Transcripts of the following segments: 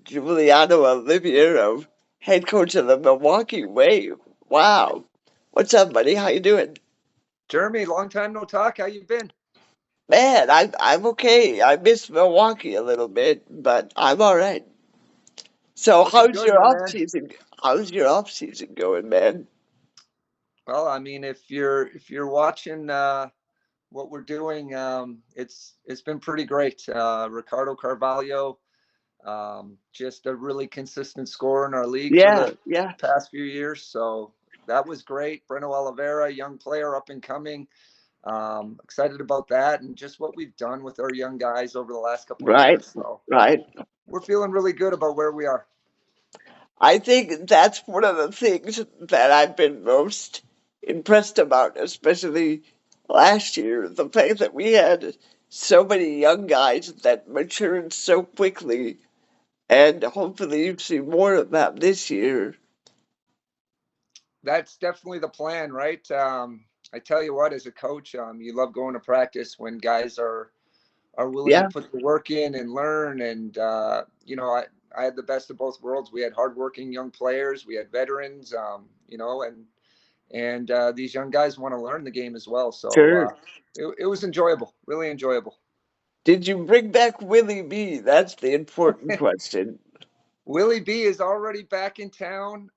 Giuliano Oliviero, head coach of the Milwaukee Wave. Wow. What's up, buddy? How you doing? Jeremy, long time no talk. How you been? Man, I'm okay. I miss Milwaukee a little bit, but I'm all right. So Looking how's good, your my off man. season? How's your off season going, man? Well, I mean, if you're watching what we're doing, it's been pretty great. Ricardo Carvalho, just a really consistent scorer in our league for Yeah, the yeah. past few years. So that was great. Breno Oliveira, young player, up and coming. Excited about that and just what we've done with our young guys over the last couple of Right, years. So right. we're feeling really good about where we are. I think that's one of the things that I've been most impressed about, especially last year. The fact that we had so many young guys that matured so quickly, and hopefully you see more of that this year. That's definitely the plan, right? I tell you what, as a coach, you love going to practice when guys are willing to Yeah, put the work in and learn. And I had the best of both worlds. We had hardworking young players, we had veterans, and these young guys want to learn the game as well. So sure. it was enjoyable, really enjoyable. Did you bring back Willie B? That's the important question. Willie B is already back in town.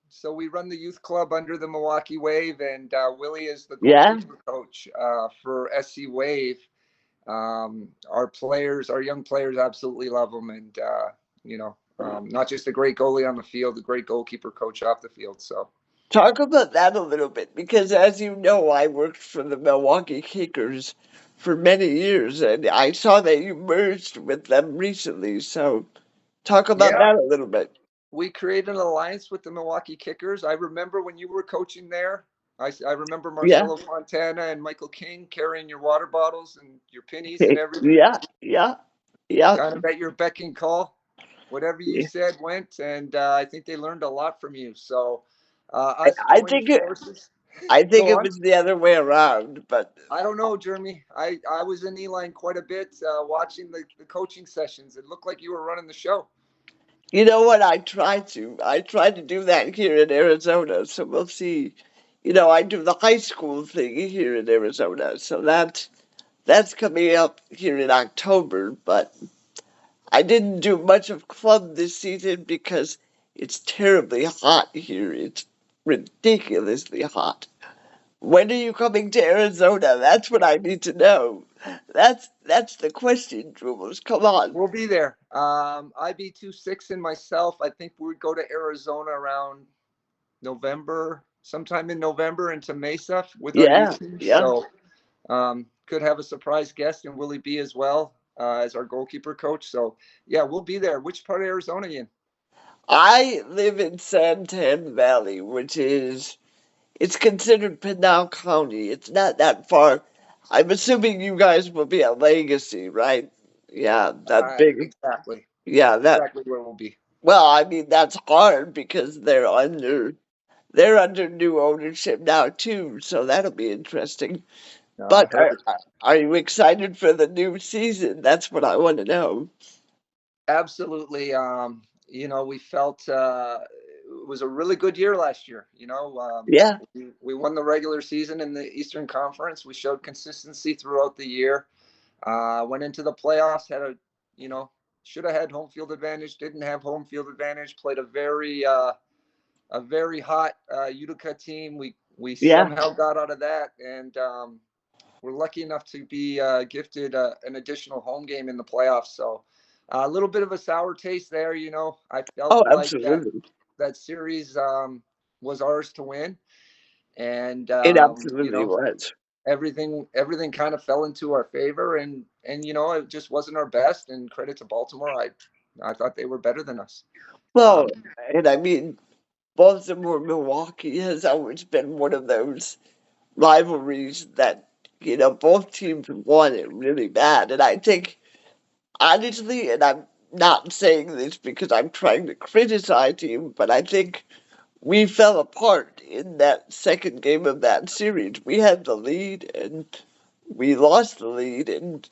So we run the youth club under the Milwaukee Wave, and Willie is the Yeah, goalkeeper coach for SC Wave. Our young players, absolutely love him, and not just a great goalie on the field, a great goalkeeper coach off the field. So talk about that a little bit because, as you know, I worked for the Milwaukee Kickers for many years, and I saw that you merged with them recently. So, talk about yeah, that a little bit. we created an alliance with the Milwaukee Kickers. I remember when you were coaching there. I remember Yeah, Marcelo Fontana and Michael King carrying your water bottles and your pennies and everything, yeah, yeah, yeah. kind of at your beck and call. Whatever you Yeah. said went, and I think they learned a lot from you. So I us I joining think it, forces. I think Go it on. was the other way around, but I don't know, Jeremy. I was in Eline quite a bit watching the coaching sessions. It looked like you were running the show. you know what? I tried to do that here in Arizona, so we'll see. I do the high school thing here in Arizona, so that's coming up here in October, but I didn't do much of club this season because it's terribly hot here. It's ridiculously hot. When are you coming to Arizona? That's what I need to know. That's the question, Jules. Come on. We'll be there. IB26 and myself, I think we would go to Arizona around November, sometime in November into Mesa with our Yeah, youth team. yeah. So could have a surprise guest and Willie B as well as our goalkeeper coach. So yeah, we'll be there. Which part of Arizona are you in? I live in Santan Valley, which is it's considered Pinal County. It's not that far. I'm assuming you guys will be at Legacy, right? Yeah, that big. Exactly. Yeah, that. Exactly where we'll be. Well, I mean that's hard because they're under new ownership now too, so that'll be interesting. I But heard it. are you excited for the new season? That's what I want to know. Absolutely. We felt it was a really good year last year. Yeah, We won the regular season in the Eastern Conference. We showed consistency throughout the year. Went into the playoffs, you know, should have had home field advantage, didn't have home field advantage, played a very hot Utica team. We yeah. somehow got out of that, and we're lucky enough to be gifted an additional home game in the playoffs. So a little bit of a sour taste there. I felt Oh, like that absolutely. that series was ours to win, and It absolutely was. everything kind of fell into our favor, and it just wasn't our best. And credit to Baltimore, I thought they were better than us. Well, Um, and I mean, Baltimore Milwaukee has always been one of those rivalries that both teams want it really bad, and I think honestly, and I'm not saying this because I'm trying to criticize you, but I think we fell apart in that second game of that series. We had the lead and we lost the lead, and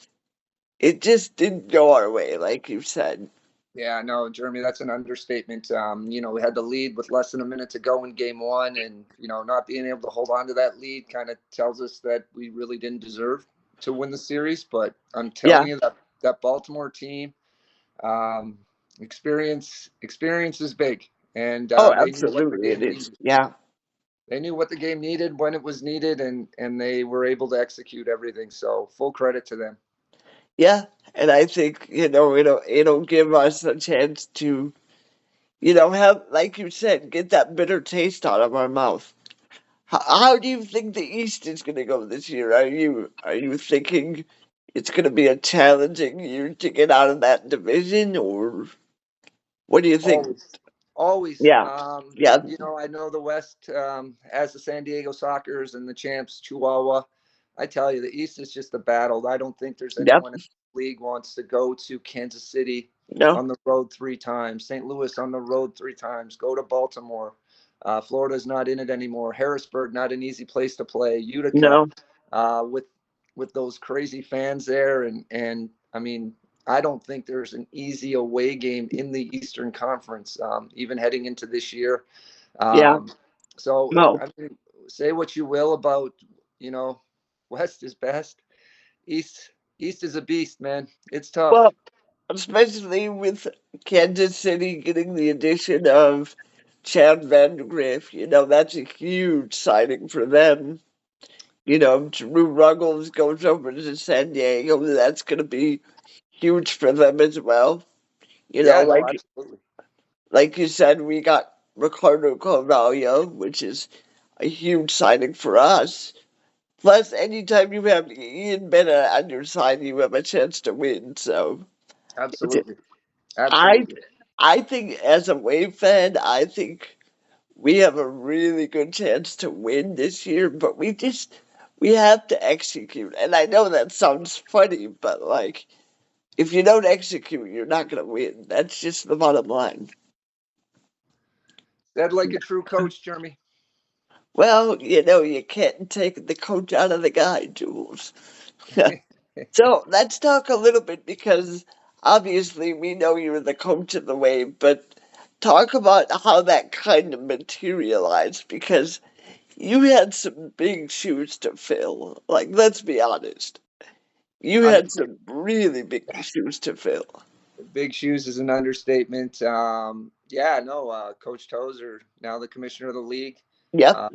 it just didn't go our way, like you said. Yeah, no, Jeremy, that's an understatement. We had the lead with less than a minute to go in game one, and not being able to hold on to that lead kind of tells us that we really didn't deserve to win the series. But I'm Yeah. telling you that Baltimore team, um, experience is big, and Oh, they knew what the absolutely it game is. needed. Yeah. They knew what the game needed when it was needed, and they were able to execute everything. So full credit to them. Yeah. And I think, it'll give us a chance to, have, like you said, get that bitter taste out of our mouth. How do you think the East is going to go this year? Are you thinking it's going to be a challenging year to get out of that division, or what do you think? Always, always. Yeah. Yeah. I know the West as the San Diego Sockers and the champs Chihuahua. I tell you, the East is just a battle. I don't think there's Yep. anyone in the league wants to go to Kansas City No. on the road 3 times, St. Louis on the road 3 times, go to Baltimore. Florida's not in it anymore. Harrisburg, not an easy place to play. Utica, No. with those crazy fans there, and I mean, I don't think there's an easy away game in the Eastern Conference, even heading into this year. Yeah. Um, so, No. I mean, say what you will about, you know, West is best. East, East is a beast, man. It's tough. Well, especially with Kansas City getting the addition of Chad Vandegrift, that's a huge signing for them. Drew Ruggles goes over to San Diego. That's going to be huge for them as well. You know, Yeah, no, like absolutely. like you said, we got Ricardo Carvalho, which is a huge signing for us. Plus, anytime you have Ian Bennett on your side, you have a chance to win. So, it's, Absolutely. I Absolutely. I think as a Wave fan, I think we have a really good chance to win this year. But we have to execute. And I know that sounds funny, but like if you don't execute, you're not going to win. That's just the bottom line. Said like a true coach, Jeremy. Well, you can't take the coach out of the guy, Jules. So let's talk a little bit because obviously we know you're the coach of the Wave, but talk about how that kind of materialized because you had some big shoes to fill. Like, let's be honest. You I had mean, some really big shoes to fill. big shoes is an understatement. Yeah, no, Coach Tozer, now the commissioner of the league. Yep, Uh,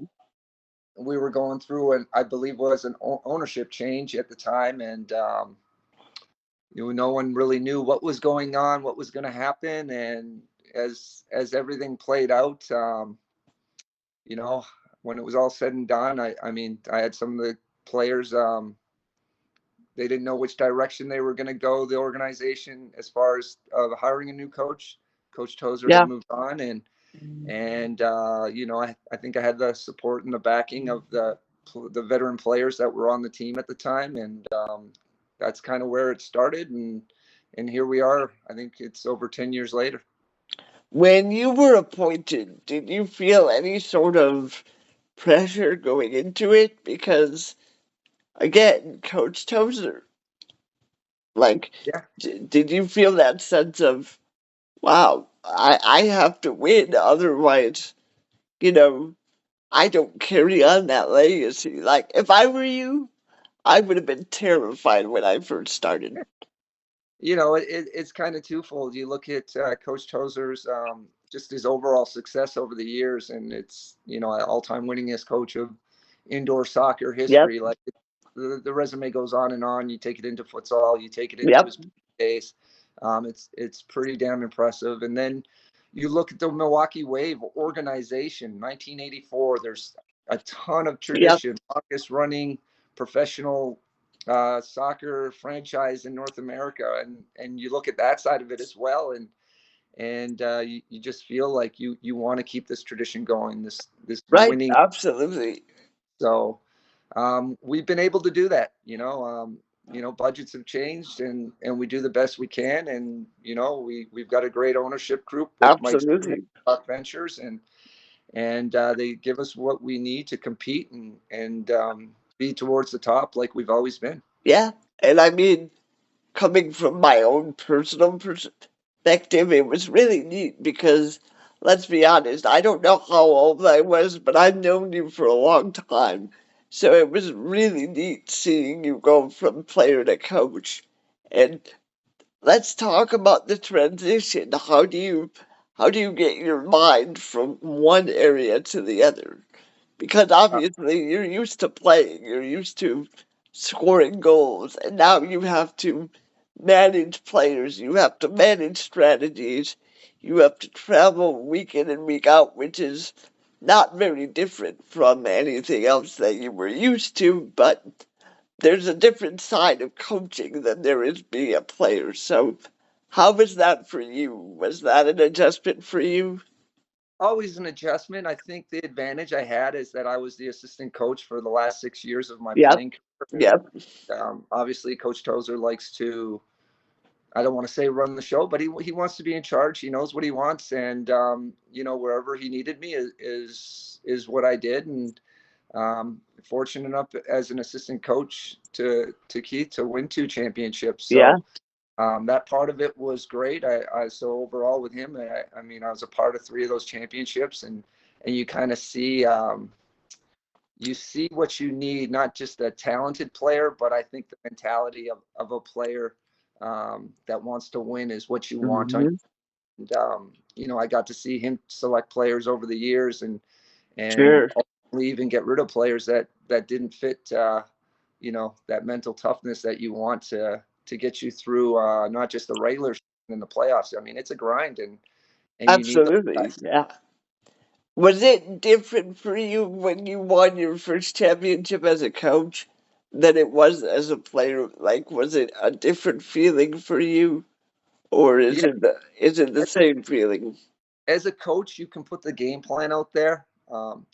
we were going through, and I believe was an ownership change at the time, and no one really knew what was going on, what was going to happen, and as everything played out, you know, when it was all said and done, I mean, I had some of the players. They didn't know which direction they were going to go. The organization, as far as hiring a new coach, Coach Tozer had yeah. moved on, and I think I had the support and the backing of the veteran players that were on the team at the time, and that's kind of where it started, and here we are. I think it's over 10 years later. When you were appointed, did you feel any sort of pressure going into it? Because, again, Coach Tozer, like, Yeah, did you feel that sense of, wow, I have to win, otherwise, you know, I don't carry on that legacy? Like, if I were you, I would have been terrified when I first started. it's kind of twofold. You look at Coach Tozer's just his overall success over the years, and it's an all-time winningest coach of indoor soccer Yep, history. Like the resume goes on and on. You take it into futsal, you take it into yep, his days. It's pretty damn impressive. And then you look at the Milwaukee Wave organization, 1984. There's a ton of yep. tradition, longest running professional soccer franchise in North America, and you look at that side of it as well, and you just feel like you want to keep this tradition going, this Right, winning. absolutely. So we've been able to do that. Budgets have changed, and we do the best we can, and we've got a great ownership group with Mike Absolutely. Ventures, and they give us what we need to compete and be towards the top like we've always been. Yeah. And I mean, coming from my own personal perspective. It was really neat because, let's be honest, I don't know how old I was, but I've known you for a long time. So it was really neat seeing you go from player to coach. And let's talk about the transition. How do you get your mind from one area to the other? Because Uh, obviously you're used to playing, you're used to scoring goals, and now you have to manage players, you have to manage strategies, you have to travel week in and week out, which is not very different from anything else that you were used to, but there's a different side of coaching than there is being a player. So, how was that for you? Was that an adjustment for you? Always an adjustment. I think the advantage I had is that I was the assistant coach for the last 6 years of my Yep, playing career. yep, Obviously, Coach Tozer likes to, I don't want to say run the show, but he wants to be in charge. He knows what he wants, and wherever he needed me is what I did. And fortunate enough as an assistant coach to Keith to win 2 championships. yeah, So that part of it was great. So overall with him, I mean, I was a part of 3 of those championships, and you see what you need, not just a talented player, but I think the mentality of a player that wants to win is what you want on. hmm, And I got to see him select players over the years, and sure, ultimately even get rid of players that didn't fit. That mental toughness that you want to get you through not just the regular season and the playoffs. I mean, it's a grind, and you need those absolutely, guys. yeah. Was it different for you when you won your first championship as a coach than it was as a player? Like, was it a different feeling for you, or is Yeah, it the same feeling? as a coach, you can put the game plan out there.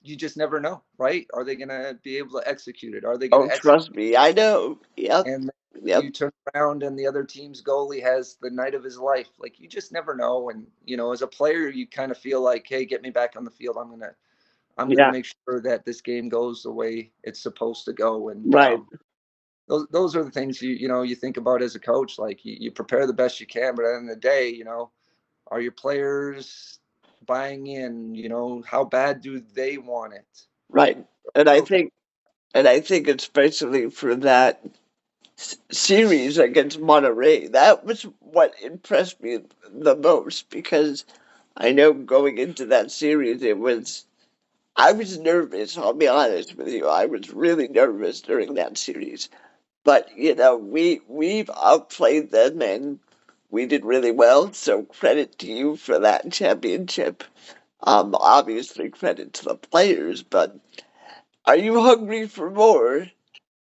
You just never know, right? Are they going to be able to execute it? Are they going Oh, to execute? trust me, I know. Yep, And yep, you turn around and the other team's goalie has the night of his life. Like you just never know. And as a player, you kind of feel like, hey, get me back on the field. I'm gonna yeah, make sure that this game goes the way it's supposed to go. And right, those are the things you think about as a coach. Like you prepare the best you can, but at the end of the day, are your players buying in? How bad do they want it? right. And I Those things. think, and I think especially for that series against Monterey, that was what impressed me the most because I know going into that series, I was nervous, I'll be honest with you. I was really nervous during that series. But, we've outplayed them and we did really well. So credit to you for that championship. Obviously credit to the players, but are you hungry for more?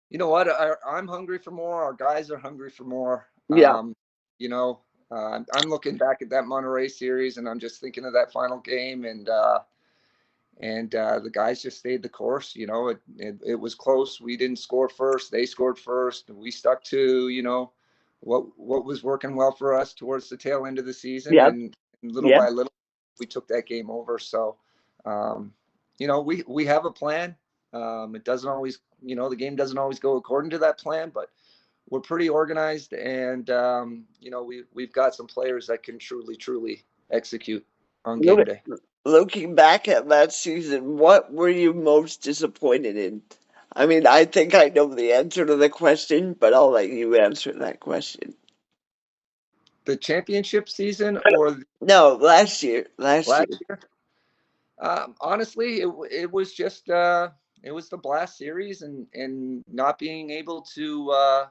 You know what? I'm hungry for more. Our guys are hungry for more. Yeah, You know, I'm looking back at that Monterey series, and I'm just thinking of that final game, and the guys just stayed the course. It was close. We didn't score first; they scored first. We stuck to what was working well for us towards the tail end of the season, yeah, and little yeah, by little, we took that game over. So, um, we have a plan. It doesn't always, the game doesn't always go according to that plan, but we're pretty organized, and we've got some players that can truly execute on game Look- day. Looking back at that season, what were you most disappointed in? I mean, I think I know the answer to the question, but I'll let you answer that question. The championship season or No, last year. Last last year. year? Honestly, it was just it was the blast series and not being able to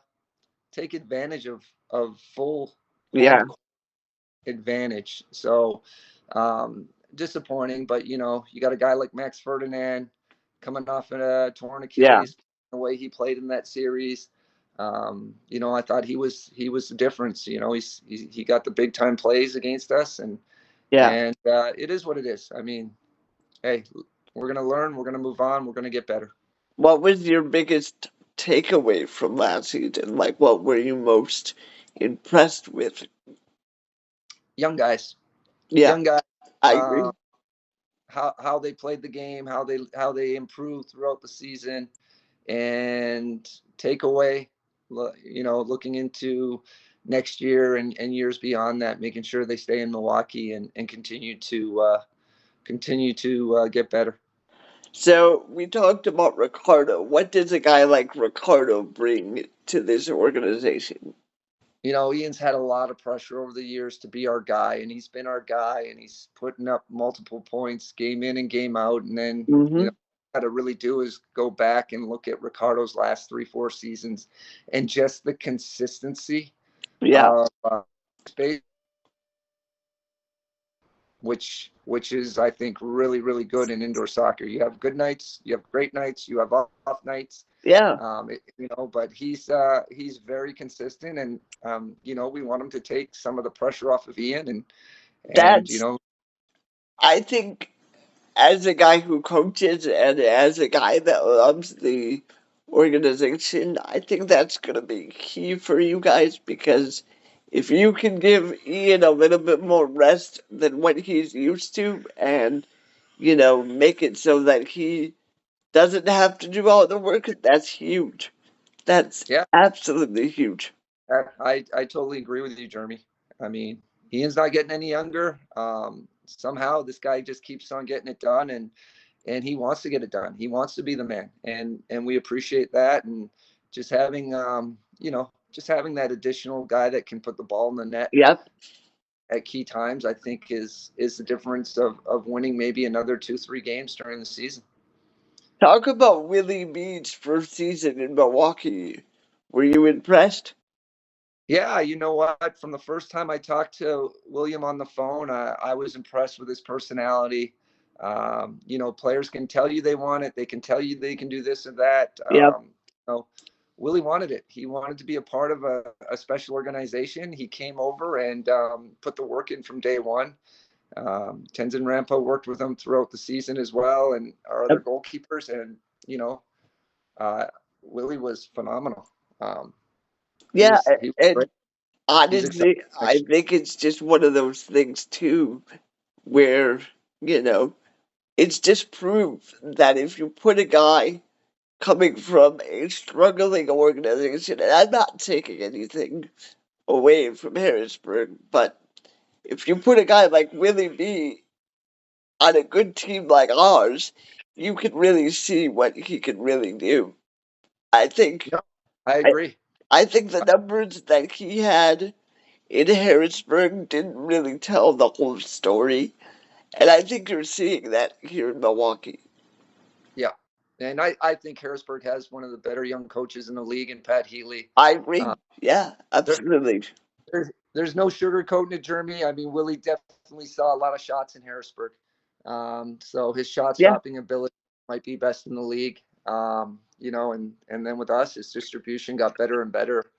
take advantage of full Yeah, home advantage. So disappointing, but you got a guy like Max Ferdinand coming off a torn yeah, Achilles, the way he played in that series. I thought he was the difference. He got the big time plays against us, yeah. and it is what it is. I mean, hey, we're gonna learn, we're gonna move on, we're gonna get better. What was your biggest takeaway from last season? Like, what were you most impressed with? Young guys, Yeah, young guys. I Uh, agree. how they played the game, how they improved throughout the season, and takeaway, looking into next year and years beyond that, making sure they stay in Milwaukee and continue to get better. So we talked about Ricardo. What does a guy like Ricardo bring to this organization? Ian's had a lot of pressure over the years to be our guy, and he's been our guy, and he's putting up multiple points game in and game out. And then, Mm-hmm. what to really do is go back and look at Ricardo's last 3-4 seasons and just the consistency Yeah, of space, which is, I think, really, really good in indoor soccer. You have good nights, you have great nights, you have off nights. yeah. But he's very consistent, and we want him to take some of the pressure off of Ian, and That's, I think, as a guy who coaches and as a guy that loves the organization, I think that's going to be key for you guys because if you can give Ian a little bit more rest than what he's used to and, make it so that he doesn't have to do all the work, that's huge. That's yeah, absolutely huge. I totally agree with you, Jeremy. I mean, Ian's not getting any younger. Somehow this guy just keeps on getting it done, and he wants to get it done. He wants to be the man, and we appreciate that. And just having just having that additional guy that can put the ball in the net Yep. at key times, I think is the difference of winning maybe another 2-3 games during the season. Talk about Willie Mead's first season in Milwaukee. Were you impressed? Yeah, you know what? From the first time I talked to William on the phone, I was impressed with his personality. Players can tell you they want it. They can tell you they can do this or that. Yep. Willie wanted it. He wanted to be a part of a special organization. He came over and put the work in from day one. Tenzin Rampo worked with him throughout the season as well, and our other Yep. goalkeepers. And uh, Willie was phenomenal. He Yeah, was he was and great. He's excited honestly, I next year. think it's just one of those things too, where, you know, it's just proof that if you put a guy coming from a struggling organization, and I'm not taking anything away from Harrisburg, but if you put a guy like Willie B on a good team like ours, you can really see what he can really do. I think Yeah, I I, agree. I think the numbers that he had in Harrisburg didn't really tell the whole story, and I think you're seeing that here in Milwaukee. Yeah, and I think Harrisburg has one of the better young coaches in the league, in Pat Healy. I Uh, agree. Yeah, there, absolutely. there's no sugarcoating it, Jeremy. I mean, Willie definitely saw a lot of shots in Harrisburg. So his shot Yeah. stopping ability might be best in the league. And then with us, his distribution got better and better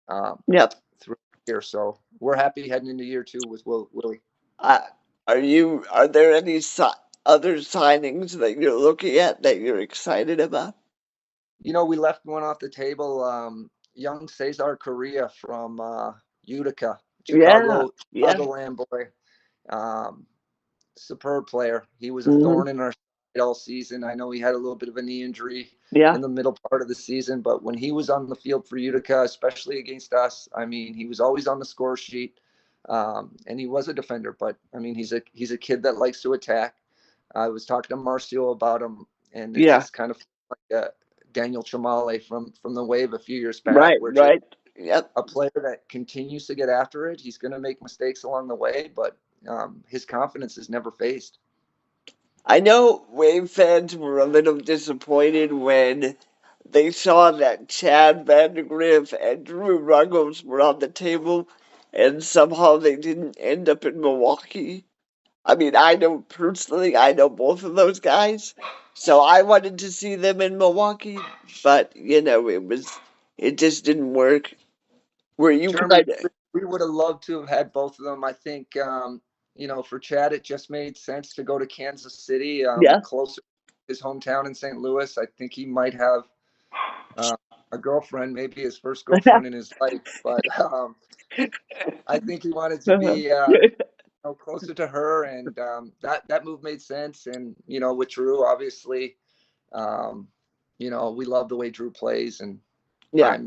um, Yep. through the year. So we're happy heading into year 2 with Willie. Uh, are there any other signings that you're looking at that you're excited about? We left one off the table. Young Cesar Correa from Utica, Yeah. Yeah. Chicagoland boy. Um, Superb player. He was a Hmm. thorn in our side all season. I know he had a little bit of a knee injury Yeah. in the middle part of the season, but when he was on the field for Utica, especially against us, I mean, he was always on the score sheet, and he was a defender. But I mean, he's a kid that likes to attack. I was talking to Marcio about him, and Yeah. it's kind of like Daniel Chamale from the Wave a few years back, Right. where just Right. Yep. a player that continues to get after it. He's going to make mistakes along the way, but his confidence is never phased. I know Wave fans were a little disappointed when they saw that Chad Vandergriff and Drew Ruggles were on the table and somehow they didn't end up in Milwaukee. I mean, I know personally, I know both of those guys, so I wanted to see them in Milwaukee, but it just didn't work. Were you Jeremy, kind of, we would have loved to have had both of them. I think, for Chad, it just made sense to go to Kansas City, yeah? closer to his hometown in St. Louis. I think he might have uh, a girlfriend, maybe his first girlfriend in his life, but I think he wanted to be closer to her, and that move made sense. And with Drew, obviously, we love the way Drew plays, and Yeah.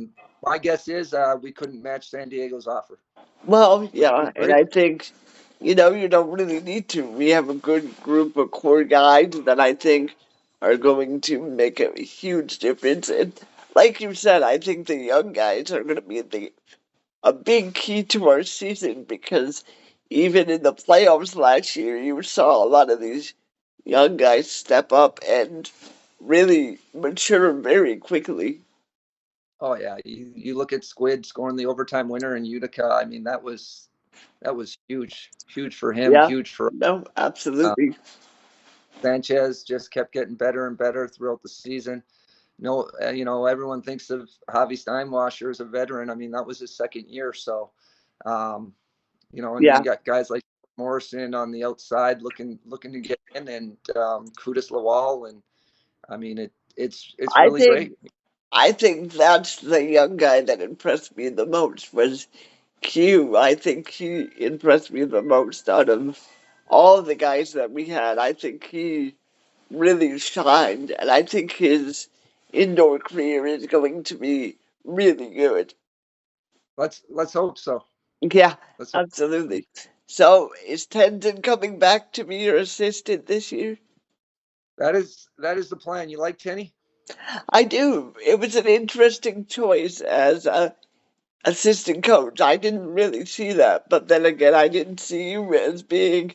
My guess is we couldn't match San Diego's offer, Well, which yeah, was and great. I think, you don't really need to. We have a good group of core guys that I think are going to make a huge difference. And like you said, I think the young guys are going to be a big key to our season because even in the playoffs last year, you saw a lot of these young guys step up and really mature very quickly. Oh yeah, you look at Squid scoring the overtime winner in Utica. I mean, that was huge, huge for him, Yeah, huge for no, uh, absolutely. Sanchez. Just kept getting better and better throughout the season. No, everyone thinks of Javi Steinwasser as a veteran. I mean, that was his second year, so um, and then Yeah, you got guys like Morrison on the outside looking to get in, and Kudus Lawal, and I mean it's I really think great. I think that's the young guy that impressed me the most was Q. I think he impressed me the most out of all the guys that we had. I think he really shined, and I think his indoor career is going to be really good. Let's hope so. Yeah, Let's hope. absolutely. So, is Tenzin coming back to be your assistant this year? That is the plan. You like Tenny? I do. It was an interesting choice as a assistant coach. I didn't really see that, but then again, I didn't see you as being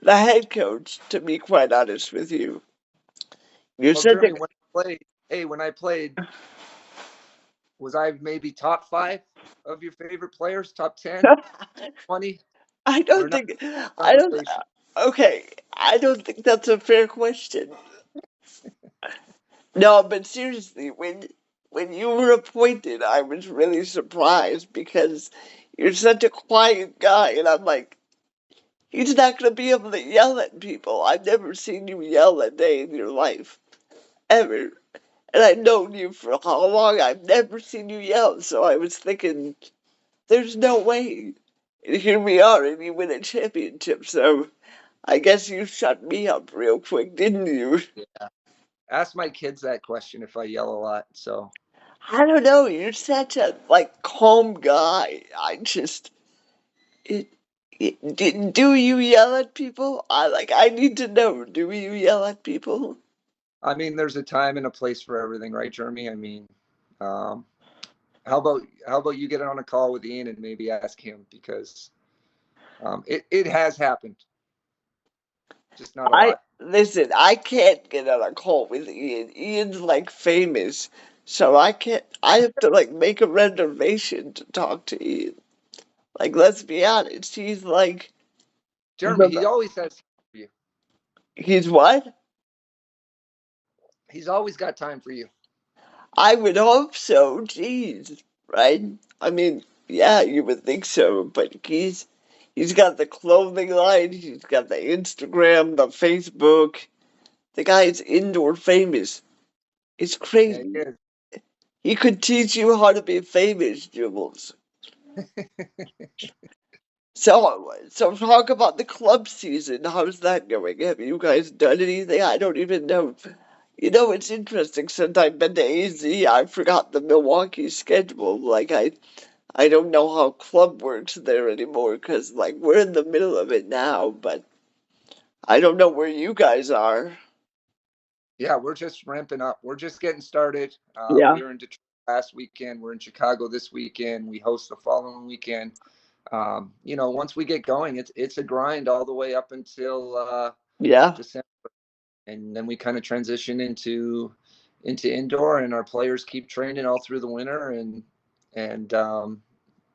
the head coach, to be quite honest with you. You Well, said Jeremy, that when I played, was I maybe top 5 of your favorite players, top 10, 20? I We're don't not think I don't. conversation. Okay, I don't think that's a fair question. No, but seriously, when you were appointed, I was really surprised because you're such a quiet guy, and I'm like, he's not going to be able to yell at people. I've never seen you yell a day in your life, ever. And I've known you for how long? I've never seen you yell. So I was thinking, there's no way. And here we are, and you win a championship. So I guess you shut me up real quick, didn't you? Yeah. Ask my kids that question if I yell a lot. So I don't know. You're such a like calm guy. It, do you yell at people? I need to know. Do you yell at people? I mean, there's a time and a place for everything, right, Jeremy? I mean, um, how about you get on a call with Ian and maybe ask him because it has happened, just not a I lot. listen. I can't get on a call with Ian. Ian's like famous, so I can't. I have to like make a reservation to talk to Ian. Like, let's be honest. He's like Jeremy, he the. always has time for you. He's what? He's always got time for you. I would hope so. Jeez, right? I mean, yeah, you would think so, but he's got the clothing line. He's got the Instagram, the Facebook. The guy's indoor famous. It's Yeah, he crazy. is. He could teach you how to be famous, Jules. So talk about the club season. How's that going? Have you guys done anything? I don't even know. It's interesting. Since I've been to AZ, I forgot the Milwaukee schedule. I don't know how club works there anymore because like we're in the middle of it now, but I don't know where you guys are. Yeah, we're just ramping up. We're just getting started. Yeah. We were in Detroit last weekend. We're in Chicago this weekend. We host the following weekend. Once we get going, it's a grind all the way up until Yeah. December, and then we kind of transition into indoor, and our players keep training all through the winter, and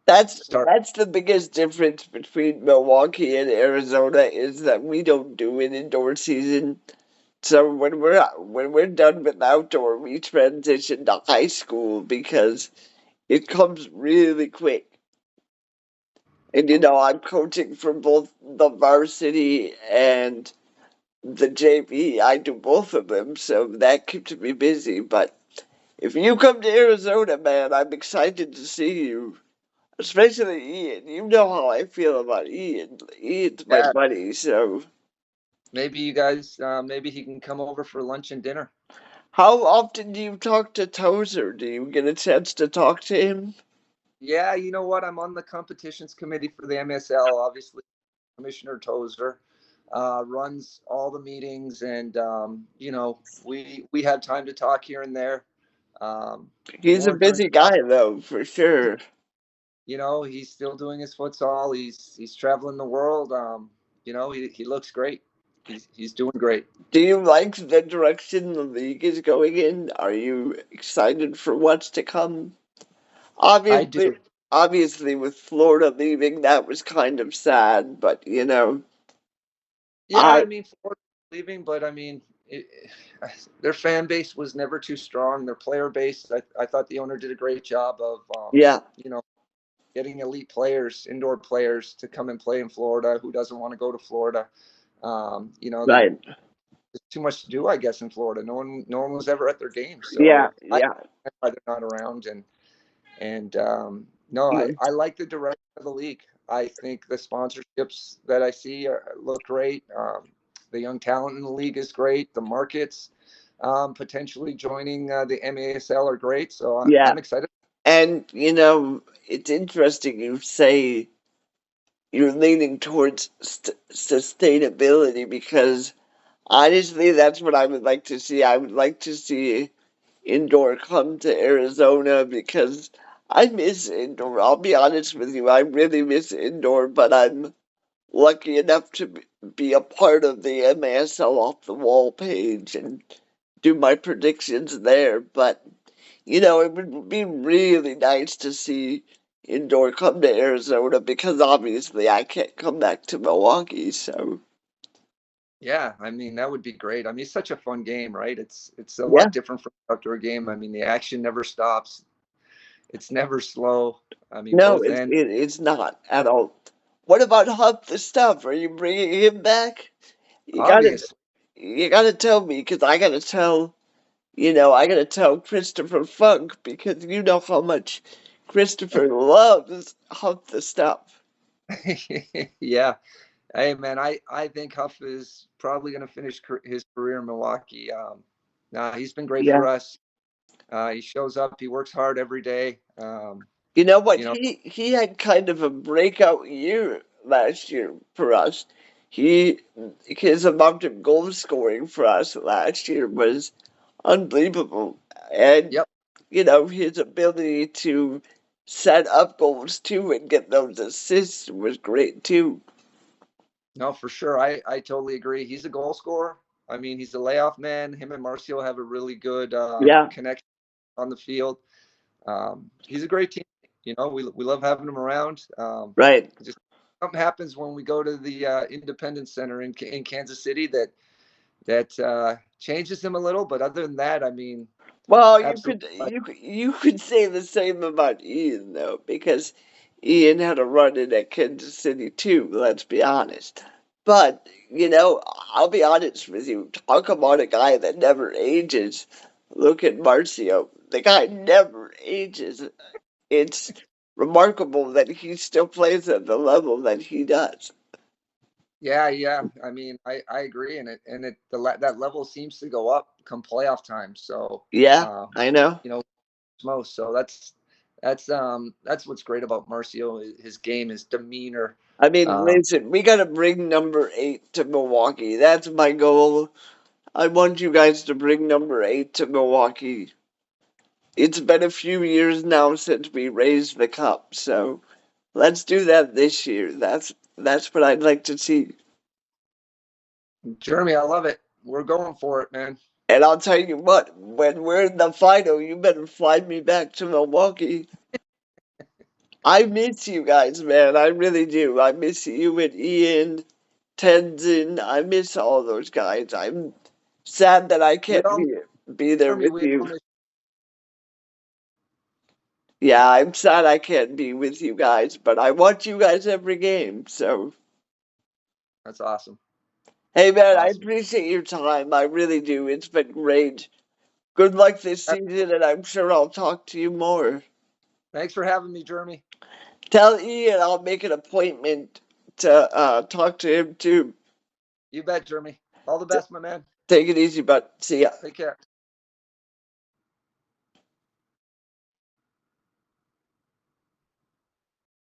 That's start. that's the biggest difference between Milwaukee and Arizona is that we don't do an indoor season. So when we're done with outdoor, we transition to high school because it comes really quick. And I'm coaching for both the varsity and the JV. I do both of them, so that keeps me busy. But if you come to Arizona, man, I'm excited to see you. Especially Ian. You know how I feel about Ian. Ian's my Yeah, buddy, so maybe you guys, maybe he can come over for lunch and dinner. How often do you talk to Tozer? Do you get a chance to talk to him? Yeah, you know what? I'm on the competitions committee for the MSL. Obviously, Commissioner Tozer runs all the meetings, and we have time to talk here and there. He's a More during busy the off. guy, though, for sure. He's still doing his futsal. He's traveling the world. He looks great. He's doing great. Do you like the direction the league is going in? Are you excited for what's to come? I Obviously, do. obviously, with Florida leaving, that was kind of sad. But Yeah, I I mean, Florida's leaving, but I mean, their fan base was never too strong. Their player base, I thought the owner did a great job of, yeah, you know, getting elite players, indoor players, to come and play in Florida. Who doesn't want to go to Florida? There's right, too much to do, I guess, in Florida. No one was ever at their games, yeah, so I yeah. why they're not around. And no, Mm. I like the direction of the league. I think the sponsorships that I see look great. The young talent in the league is great. The markets potentially joining the MASL are great. So Yeah, I'm excited. and it's interesting you say you're leaning towards sustainability because honestly, that's what I would like to see. I would like to see indoor come to Arizona because I miss indoor. I'll be honest with you, I really miss indoor, but I'm lucky enough to be a part of the MASL off the wall page and do my predictions there. But it would be really nice to see indoor come to Arizona because obviously I can't come back to Milwaukee. So Yeah, I mean that would be great. I mean, it's such a fun game, right? It's a yeah, lot different from an outdoor game. I mean, the action never stops. It's never slow. I mean, no, both it's ends. it's not at all. What about Huff the Stuff? Are you bringing him back? You gotta Obviously, you gotta tell me because I gotta tell Christopher Funk because you know how much Christopher loves Huff the Stuff. yeah. Hey man, I think Huff is probably going to finish his career in Milwaukee. Nah, he's been great Yeah. for us. He shows up. He works hard every day. You know what? You know, He had kind of a breakout year last year for us. He his amount of goal scoring for us last year was unbelievable. And yep. his ability to set up goals too and get those assists was great too. No, for sure. I totally agree. He's a goal scorer. I mean, he's a layoff man. Him and Marcio have a really good Yeah, connection on the field. He's a great team. We love having him around. right. Just something happens when we go to the Independence Center in Kansas City that changes him a little. But other than that, I mean, Well, you absolutely. could you could- you could say the same about Ian though, because Ian had a run in at Kansas City too. Let's be honest. But I'll be honest with you. Talk about a guy that never ages. Look at Marcio. The guy never ages. It's remarkable that he still plays at the level that he does. Yeah, yeah. I mean, I agree, that level seems to go up come playoff time. So, Yeah, uh, I know. you know, most. So that's what's great about Marcio. His game, his demeanor. I mean, Um, listen, we got to bring number 8 to Milwaukee. That's my goal. I want you guys to bring number 8 to Milwaukee. It's been a few years now since we raised the cup, so let's do that this year. That's what I'd like to see. Jeremy, I love it. We're going for it, man. And I'll tell you what, when we're in the final, you better fly me back to Milwaukee. I miss you guys, man. I really do. I miss you and Ian, Tenzin. I miss all those guys. I'm sad that I We can't all, be there Jeremy, with we all you. miss. Yeah, I'm sad I can't be with you guys, but I watch you guys every game. So, That's awesome. hey, man, I Awesome. appreciate your time. I really do. It's been great. Good luck this season, and I'm sure I'll talk to you more. Thanks for having me, Jeremy. Tell Ian I'll make an appointment to talk to him too. You bet, Jeremy. All the best, my man. Take it easy, but see ya. Take care.